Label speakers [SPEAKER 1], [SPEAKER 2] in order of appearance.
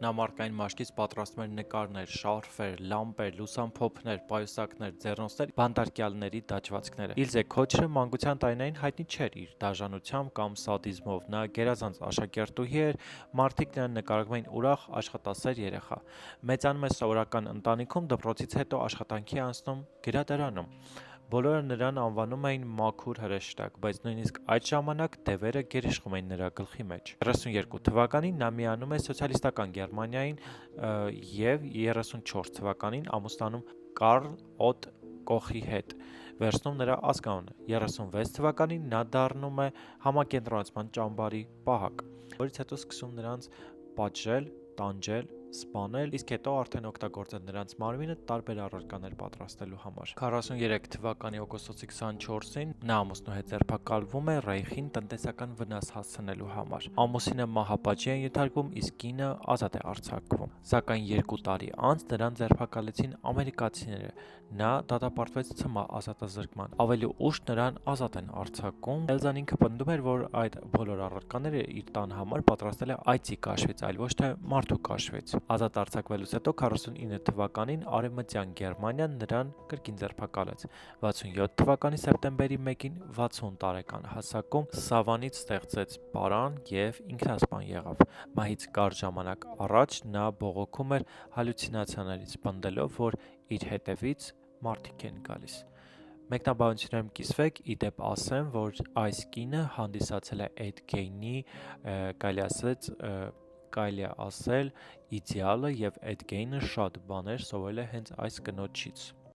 [SPEAKER 1] Նամարկային մաշկից պատրաստում էր նկարներ, շարֆեր, լամպեր, լուսամփոփներ, պայուսակներ, ձեռնոցներ, բանտարկյալների դաջվածքները։ Իլզե Քոչրը մանկության տարիներին հայտնի չէր իր դաժանությամբ կամ սադիզմով։ Նա գերազանց աշակերտուհի էր, մարդիկ նրան նկարագրում էին ուրախ, աշխատասեր երեխա։ Մեծանում է սովորական ընտանիքում, դպրոցից հետո աշխատանքի է անցնում գրադարանում։ Բոլորը նրան անվանում էին մաքուր հրեշտակ, բայց նույնիսկ այդ ժամանակ դևերը գերիշխում էին նրա գլխի մեջ։ 32 թվականին նա միանում է սոցիալիստական Գերմանիային և 34 թվականին ամուսնանում Կարլ Օտ Կոխի հետ, վերցնում նրա ազգանունը։ 36 թվականին նա դառնում է համակենտրոնացման ճամբարի պահակ, որից հետո սկսում նրանց պատժել, տանջել, սպանել, իսկ հետո արդեն օգտագործել նրանց մարմինը տարբեր առարկաներ պատրաստելու համար։ 43 թվականի օգոստոսի 24-ին նա ամուսնու հետ ձերբակալվում է Ռեյխին տնտեսական վնաս հասցնելու համար։ Ամուսինը մահապատժի է ենթարկվում, իսկ կինը ազատ է արձակվում։ Սակայն 2 տարի անց նրան ձերբակալեցին ամերիկացիները։ Նա դատապարտվեց ՑՄ ազատազրկման։ Ավելի ուշ նրան ազատ են արձակում։ Էլզան ինքը պնդում էր, որ այդ բոլոր առարկաները իր տան համար պատրաստել է այծի կաշվից, այլ ոչ թե մարդու կաշվից։ Ազատ արձակվելուց հետո 49 թվականին Արևմտյան Գերմանիան նրան կրկին ձերբակալեց։ 67 թվականի սեպտեմբերի 1-ին 60 տարեկան հասակում Սավանից ստեղծեց պարան և ինքնասպան եղավ։ Մահից կարճ ժամանակ առաջ նա բողոքում էր հալյուցինացիաներից, պնդելով, որ իր հետևից մարդիկ են գալիս։ Մեկնաբանություններում կիսվեք, ի դեպ ասեմ, որ այս կինը հանդիսացել է Էդ Գեյնի, կարելի է ասել, իդեալը, և Էդ Գեյնը շատ բաներ սովորել է հենց այս կնոջից։